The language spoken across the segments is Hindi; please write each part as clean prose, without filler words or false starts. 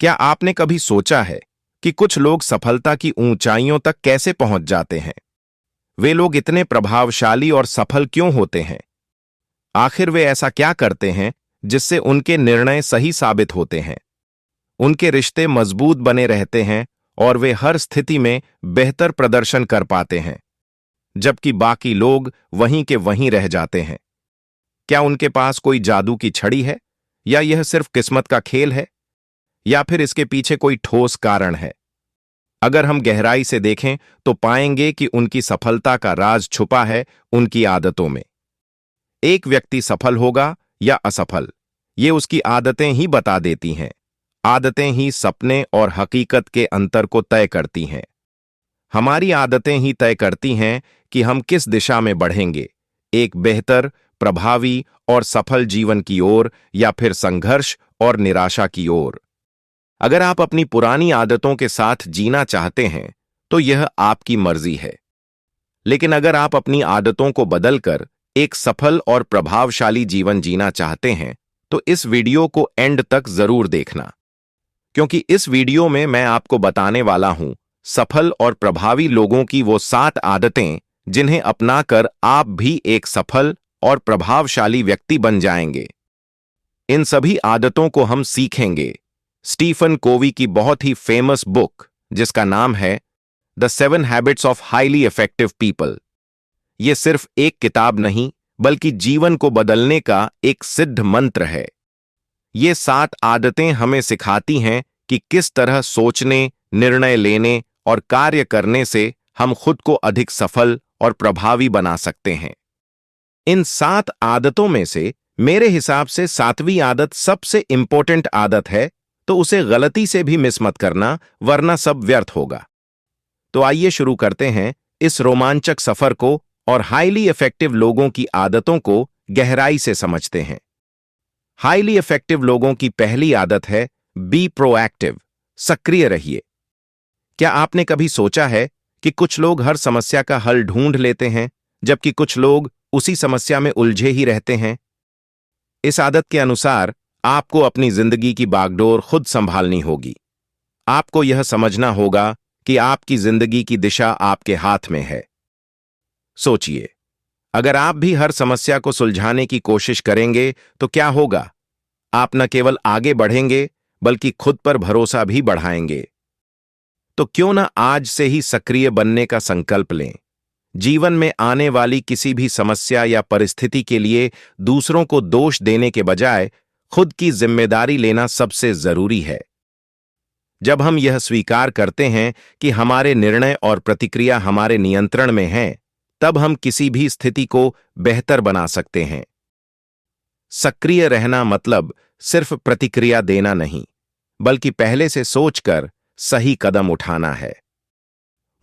क्या आपने कभी सोचा है कि कुछ लोग सफलता की ऊंचाइयों तक कैसे पहुंच जाते हैं? वे लोग इतने प्रभावशाली और सफल क्यों होते हैं? आखिर वे ऐसा क्या करते हैं जिससे उनके निर्णय सही साबित होते हैं, उनके रिश्ते मजबूत बने रहते हैं और वे हर स्थिति में बेहतर प्रदर्शन कर पाते हैं, जबकि बाकी लोग वहीं के वहीं रह जाते हैं? क्या उनके पास कोई जादू की छड़ी है, या यह सिर्फ किस्मत का खेल है, या फिर इसके पीछे कोई ठोस कारण है? अगर हम गहराई से देखें तो पाएंगे कि उनकी सफलता का राज छुपा है उनकी आदतों में। एक व्यक्ति सफल होगा या असफल, ये उसकी आदतें ही बता देती हैं। आदतें ही सपने और हकीकत के अंतर को तय करती हैं। हमारी आदतें ही तय करती हैं कि हम किस दिशा में बढ़ेंगे, एक बेहतर, प्रभावी और सफल जीवन की ओर, या फिर संघर्ष और निराशा की ओर। अगर आप अपनी पुरानी आदतों के साथ जीना चाहते हैं तो यह आपकी मर्जी है, लेकिन अगर आप अपनी आदतों को बदलकर एक सफल और प्रभावशाली जीवन जीना चाहते हैं तो इस वीडियो को एंड तक जरूर देखना, क्योंकि इस वीडियो में मैं आपको बताने वाला हूं सफल और प्रभावी लोगों की वो 7 आदतें जिन्हें अपनाकर आप भी एक सफल और प्रभावशाली व्यक्ति बन जाएंगे। इन सभी आदतों को हम सीखेंगे स्टीफन कोवी की बहुत ही फेमस बुक, जिसका नाम है the 7 habits of highly effective people. यह सिर्फ एक किताब नहीं, बल्कि जीवन को बदलने का एक सिद्ध मंत्र है। ये 7 आदतें हमें सिखाती हैं कि किस तरह सोचने, निर्णय लेने और कार्य करने से हम खुद को अधिक सफल और प्रभावी बना सकते हैं। इन 7 आदतों में से मेरे हिसाब से 7वीं आदत सबसे इंपॉर्टेंट आदत है, तो उसे गलती से भी मिस मत करना, वरना सब व्यर्थ होगा। तो आइए शुरू करते हैं इस रोमांचक सफर को और हाईली इफेक्टिव लोगों की आदतों को गहराई से समझते हैं। हाईली इफेक्टिव लोगों की पहली आदत है बी प्रोएक्टिव, सक्रिय रहिए। क्या आपने कभी सोचा है कि कुछ लोग हर समस्या का हल ढूंढ लेते हैं, जबकि कुछ लोग उसी समस्या में उलझे ही रहते हैं? इस आदत के अनुसार आपको अपनी जिंदगी की बागडोर खुद संभालनी होगी। आपको यह समझना होगा कि आपकी जिंदगी की दिशा आपके हाथ में है। सोचिए, अगर आप भी हर समस्या को सुलझाने की कोशिश करेंगे तो क्या होगा? आप न केवल आगे बढ़ेंगे, बल्कि खुद पर भरोसा भी बढ़ाएंगे। तो क्यों न आज से ही सक्रिय बनने का संकल्प लें। जीवन में आने वाली किसी भी समस्या या परिस्थिति के लिए दूसरों को दोष देने के बजाय खुद की जिम्मेदारी लेना सबसे जरूरी है। जब हम यह स्वीकार करते हैं कि हमारे निर्णय और प्रतिक्रिया हमारे नियंत्रण में हैं, तब हम किसी भी स्थिति को बेहतर बना सकते हैं। सक्रिय रहना मतलब सिर्फ प्रतिक्रिया देना नहीं, बल्कि पहले से सोचकर सही कदम उठाना है।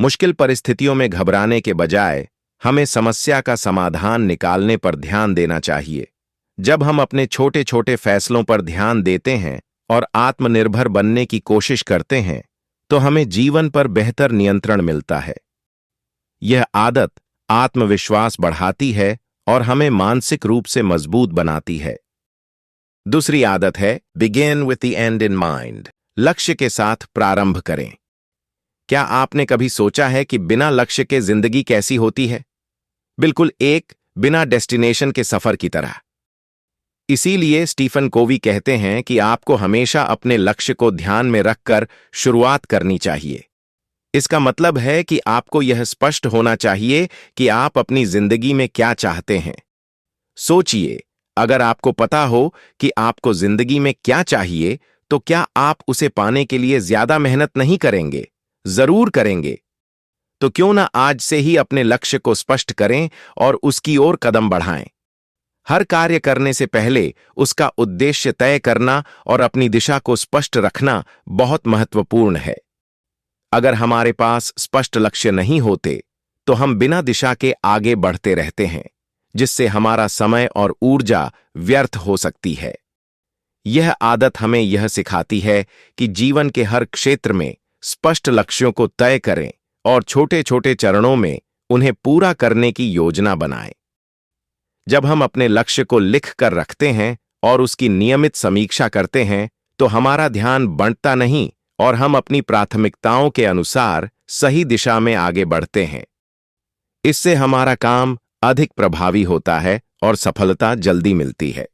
मुश्किल परिस्थितियों में घबराने के बजाय हमें समस्या का समाधान निकालने पर ध्यान देना चाहिए। जब हम अपने छोटे छोटे फैसलों पर ध्यान देते हैं और आत्मनिर्भर बनने की कोशिश करते हैं, तो हमें जीवन पर बेहतर नियंत्रण मिलता है। यह आदत आत्मविश्वास बढ़ाती है और हमें मानसिक रूप से मजबूत बनाती है। दूसरी आदत है begin with the and in mind, लक्ष्य के साथ प्रारंभ करें। क्या आपने कभी सोचा है कि बिना लक्ष्य के जिंदगी कैसी होती है? बिल्कुल एक बिना डेस्टिनेशन के सफर की तरह। इसीलिए स्टीफन कोवी कहते हैं कि आपको हमेशा अपने लक्ष्य को ध्यान में रखकर शुरुआत करनी चाहिए। इसका मतलब है कि आपको यह स्पष्ट होना चाहिए कि आप अपनी जिंदगी में क्या चाहते हैं। सोचिए, अगर आपको पता हो कि आपको जिंदगी में क्या चाहिए, तो क्या आप उसे पाने के लिए ज्यादा मेहनत नहीं करेंगे? जरूर करेंगे। तो क्यों ना आज से ही अपने लक्ष्य को स्पष्ट करें और उसकी ओर कदम बढ़ाएं। हर कार्य करने से पहले उसका उद्देश्य तय करना और अपनी दिशा को स्पष्ट रखना बहुत महत्वपूर्ण है। अगर हमारे पास स्पष्ट लक्ष्य नहीं होते, तो हम बिना दिशा के आगे बढ़ते रहते हैं, जिससे हमारा समय और ऊर्जा व्यर्थ हो सकती है। यह आदत हमें यह सिखाती है कि जीवन के हर क्षेत्र में स्पष्ट लक्ष्यों को तय करें और छोटे छोटे चरणों में उन्हें पूरा करने की योजना बनाएं। जब हम अपने लक्ष्य को लिख कर रखते हैं और उसकी नियमित समीक्षा करते हैं, तो हमारा ध्यान बंटता नहीं और हम अपनी प्राथमिकताओं के अनुसार सही दिशा में आगे बढ़ते हैं। इससे हमारा काम अधिक प्रभावी होता है और सफलता जल्दी मिलती है।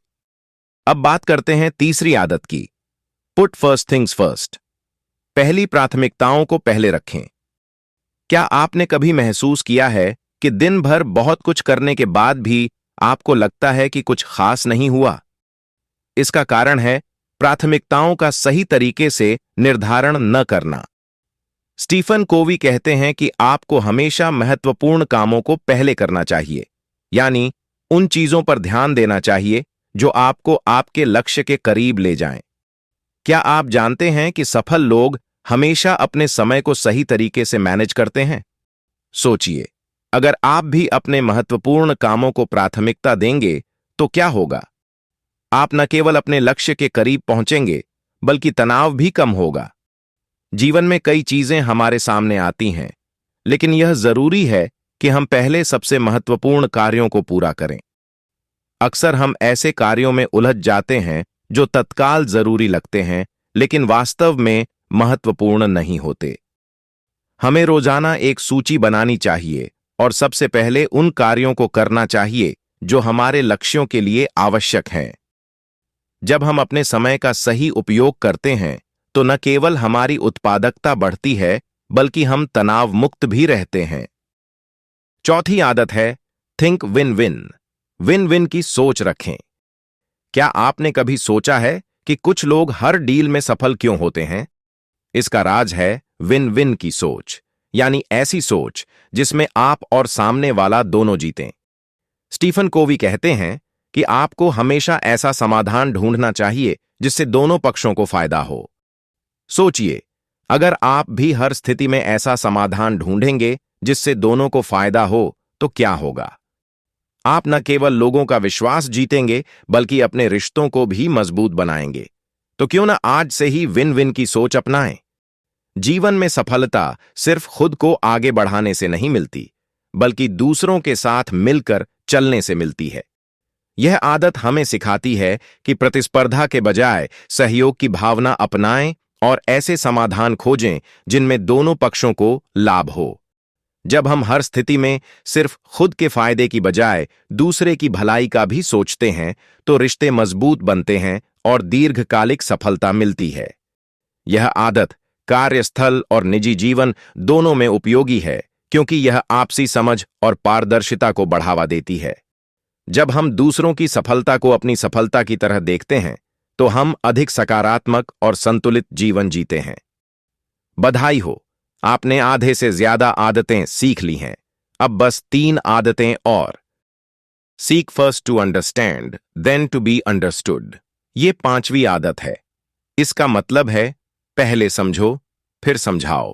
अब बात करते हैं तीसरी आदत की, पुट फर्स्ट थिंग्स फर्स्ट। पहली प्राथमिकताओं को पहले रखें। क्या आपने कभी महसूस किया है कि दिन भर बहुत कुछ करने के बाद भी आपको लगता है कि कुछ खास नहीं हुआ? इसका कारण है प्राथमिकताओं का सही तरीके से निर्धारण न करना। स्टीफन कोवी कहते हैं कि आपको हमेशा महत्वपूर्ण कामों को पहले करना चाहिए, यानी उन चीजों पर ध्यान देना चाहिए जो आपको आपके लक्ष्य के करीब ले जाएं। क्या आप जानते हैं कि सफल लोग हमेशा अपने समय को सही तरीके से मैनेज करते हैं? सोचिए, अगर आप भी अपने महत्वपूर्ण कामों को प्राथमिकता देंगे तो क्या होगा? आप न केवल अपने लक्ष्य के करीब पहुंचेंगे, बल्कि तनाव भी कम होगा। जीवन में कई चीजें हमारे सामने आती हैं, लेकिन यह जरूरी है कि हम पहले सबसे महत्वपूर्ण कार्यों को पूरा करें। अक्सर हम ऐसे कार्यों में उलझ जाते हैं जो तत्काल जरूरी लगते हैं, लेकिन वास्तव में महत्वपूर्ण नहीं होते। हमें रोजाना एक सूची बनानी चाहिए और सबसे पहले उन कार्यों को करना चाहिए जो हमारे लक्ष्यों के लिए आवश्यक हैं। जब हम अपने समय का सही उपयोग करते हैं तो न केवल हमारी उत्पादकता बढ़ती है, बल्कि हम तनाव मुक्त भी रहते हैं। चौथी आदत है, think win win. Win win की सोच रखें। क्या आपने कभी सोचा है कि कुछ लोग हर डील में सफल क्यों होते हैं? इसका राज है विन विन की सोच, यानी ऐसी सोच जिसमें आप और सामने वाला दोनों जीतें। स्टीफन कोवी कहते हैं कि आपको हमेशा ऐसा समाधान ढूंढना चाहिए जिससे दोनों पक्षों को फायदा हो। सोचिए, अगर आप भी हर स्थिति में ऐसा समाधान ढूंढेंगे जिससे दोनों को फायदा हो, तो क्या होगा? आप न केवल लोगों का विश्वास जीतेंगे, बल्कि अपने रिश्तों को भी मजबूत बनाएंगे। तो क्यों ना आज से ही विन विन की सोच अपनाएं? जीवन में सफलता सिर्फ खुद को आगे बढ़ाने से नहीं मिलती, बल्कि दूसरों के साथ मिलकर चलने से मिलती है। यह आदत हमें सिखाती है कि प्रतिस्पर्धा के बजाय सहयोग की भावना अपनाएं और ऐसे समाधान खोजें जिनमें दोनों पक्षों को लाभ हो। जब हम हर स्थिति में सिर्फ खुद के फायदे की बजाय दूसरे की भलाई का भी सोचते हैं, तो रिश्ते मजबूत बनते हैं और दीर्घकालिक सफलता मिलती है। यह आदत कार्यस्थल और निजी जीवन दोनों में उपयोगी है, क्योंकि यह आपसी समझ और पारदर्शिता को बढ़ावा देती है। जब हम दूसरों की सफलता को अपनी सफलता की तरह देखते हैं, तो हम अधिक सकारात्मक और संतुलित जीवन जीते हैं। बधाई हो, आपने आधे से ज्यादा आदतें सीख ली हैं। अब बस 3 आदतें और। Seek first to understand, then to be understood. ये 5वीं आदत है। इसका मतलब है, पहले समझो, फिर समझाओ।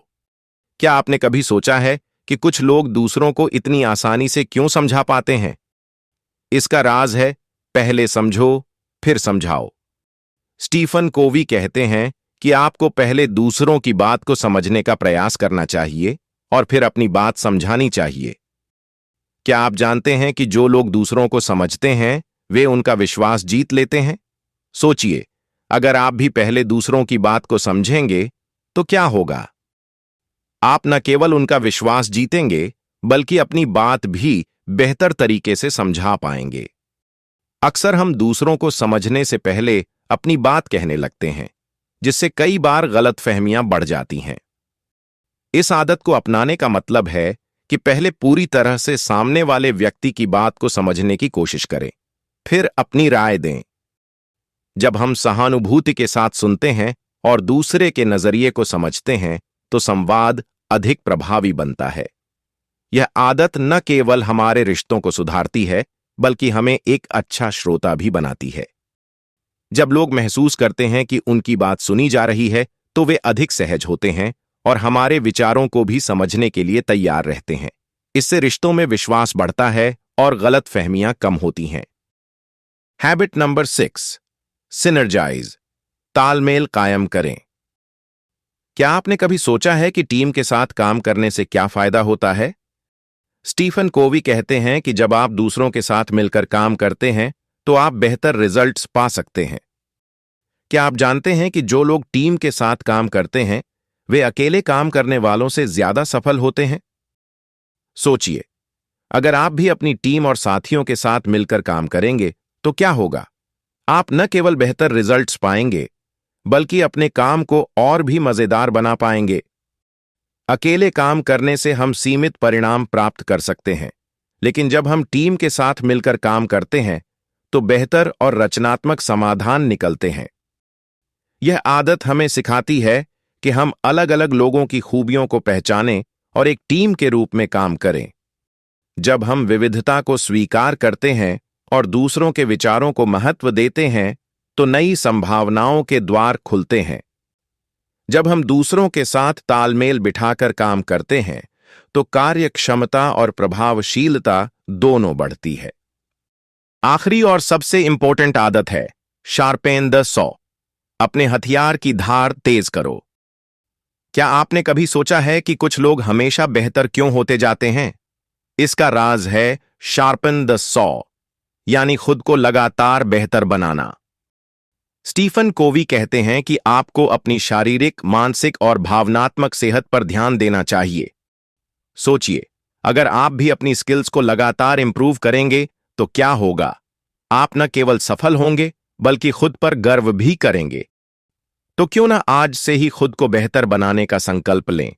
क्या आपने कभी सोचा है कि कुछ लोग दूसरों को इतनी आसानी से क्यों समझा पाते हैं? इसका राज है, पहले समझो, फिर समझाओ। स्टीफन कोवी कहते हैं कि आपको पहले दूसरों की बात को समझने का प्रयास करना चाहिए और फिर अपनी बात समझानी चाहिए। क्या आप जानते हैं कि जो लोग दूसरों को समझते हैं, वे उनका विश्वास जीत लेते हैं? सोचिए, अगर आप भी पहले दूसरों की बात को समझेंगे, तो क्या होगा? आप न केवल उनका विश्वास जीतेंगे, बल्कि अपनी बात भी बेहतर तरीके से समझा पाएंगे। अक्सर हम दूसरों को समझने से पहले अपनी बात कहने लगते हैं, जिससे कई बार गलतफहमियां बढ़ जाती हैं। इस आदत को अपनाने का मतलब है कि पहले पूरी तरह से सामने वाले व्यक्ति की बात को समझने की कोशिश करें, फिर अपनी राय दें। जब हम सहानुभूति के साथ सुनते हैं और दूसरे के नजरिए को समझते हैं, तो संवाद अधिक प्रभावी बनता है। यह आदत न केवल हमारे रिश्तों को सुधारती है, बल्कि हमें एक अच्छा श्रोता भी बनाती है। जब लोग महसूस करते हैं कि उनकी बात सुनी जा रही है, तो वे अधिक सहज होते हैं और हमारे विचारों को भी समझने के लिए तैयार रहते हैं। इससे रिश्तों में विश्वास बढ़ता है और गलतफहमियां कम होती हैं। हैबिट नंबर 6, सिनर्जाइज, तालमेल कायम करें। क्या आपने कभी सोचा है कि टीम के साथ काम करने से क्या फायदा होता है? स्टीफन कोवी कहते हैं कि जब आप दूसरों के साथ मिलकर काम करते हैं, तो आप बेहतर रिजल्ट्स पा सकते हैं। क्या आप जानते हैं कि जो लोग टीम के साथ काम करते हैं वे अकेले काम करने वालों से ज्यादा सफल होते हैं? सोचिए, अगर आप भी अपनी टीम और साथियों के साथ मिलकर काम करेंगे तो क्या होगा? आप न केवल बेहतर रिजल्ट्स पाएंगे बल्कि अपने काम को और भी मजेदार बना पाएंगे। अकेले काम करने से हम सीमित परिणाम प्राप्त कर सकते हैं, लेकिन जब हम टीम के साथ मिलकर काम करते हैं तो बेहतर और रचनात्मक समाधान निकलते हैं। यह आदत हमें सिखाती है कि हम अलग अलग लोगों की खूबियों को पहचानें और एक टीम के रूप में काम करें। जब हम विविधता को स्वीकार करते हैं और दूसरों के विचारों को महत्व देते हैं तो नई संभावनाओं के द्वार खुलते हैं। जब हम दूसरों के साथ तालमेल बिठाकर काम करते हैं तो कार्यक्षमता और प्रभावशीलता दोनों बढ़ती है। आखिरी और सबसे इंपॉर्टेंट आदत है शार्पेन द सॉ। अपने हथियार की धार तेज करो। क्या आपने कभी सोचा है कि कुछ लोग हमेशा बेहतर क्यों होते जाते हैं? इसका राज है शार्पन द सॉ, यानी खुद को लगातार बेहतर बनाना। स्टीफन कोवी कहते हैं कि आपको अपनी शारीरिक, मानसिक और भावनात्मक सेहत पर ध्यान देना चाहिए। सोचिए, अगर आप भी अपनी स्किल्स को लगातार इंप्रूव करेंगे तो क्या होगा? आप न केवल सफल होंगे बल्कि खुद पर गर्व भी करेंगे। तो क्यों ना आज से ही खुद को बेहतर बनाने का संकल्प लें।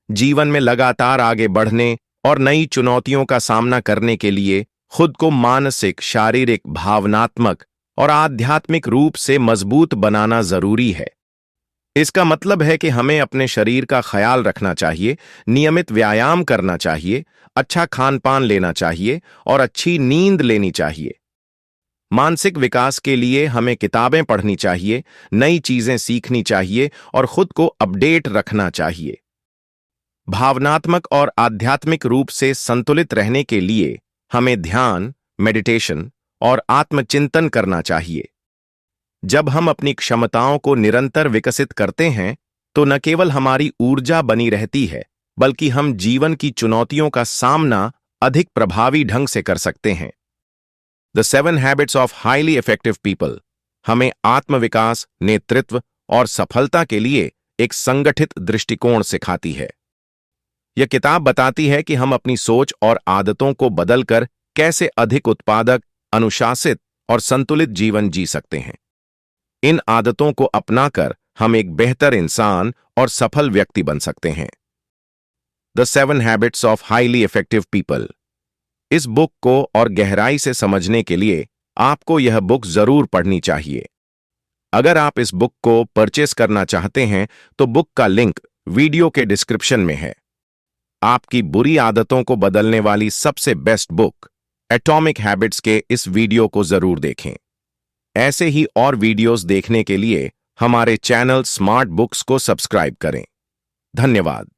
जीवन में लगातार आगे बढ़ने और नई चुनौतियों का सामना करने के लिए खुद को मानसिक, शारीरिक, भावनात्मक और आध्यात्मिक रूप से मजबूत बनाना जरूरी है। इसका मतलब है कि हमें अपने शरीर का ख्याल रखना चाहिए, नियमित व्यायाम करना चाहिए, अच्छा खान पान लेना चाहिए और अच्छी नींद लेनी चाहिए। मानसिक विकास के लिए हमें किताबें पढ़नी चाहिए, नई चीजें सीखनी चाहिए और खुद को अपडेट रखना चाहिए। भावनात्मक और आध्यात्मिक रूप से संतुलित रहने के लिए हमें ध्यान, मेडिटेशन और आत्मचिंतन करना चाहिए। जब हम अपनी क्षमताओं को निरंतर विकसित करते हैं तो न केवल हमारी ऊर्जा बनी रहती है बल्कि हम जीवन की चुनौतियों का सामना अधिक प्रभावी ढंग से कर सकते हैं। The 7 habits of highly effective people हमें आत्मविकास, नेतृत्व और सफलता के लिए एक संगठित दृष्टिकोण सिखाती है। यह किताब बताती है कि हम अपनी सोच और आदतों को बदलकर कैसे अधिक उत्पादक, अनुशासित और संतुलित जीवन जी सकते हैं। इन आदतों को अपनाकर हम एक बेहतर इंसान और सफल व्यक्ति बन सकते हैं। The 7 habits of highly effective people. इस बुक को और गहराई से समझने के लिए आपको यह बुक जरूर पढ़नी चाहिए। अगर आप इस बुक को परचेस करना चाहते हैं तो बुक का लिंक वीडियो के डिस्क्रिप्शन में है। आपकी बुरी आदतों को बदलने वाली सबसे बेस्ट बुक एटॉमिक हैबिट्स के इस वीडियो को जरूर देखें। ऐसे ही और वीडियोस देखने के लिए हमारे चैनल स्मार्ट बुक्स को सब्सक्राइब करें। धन्यवाद।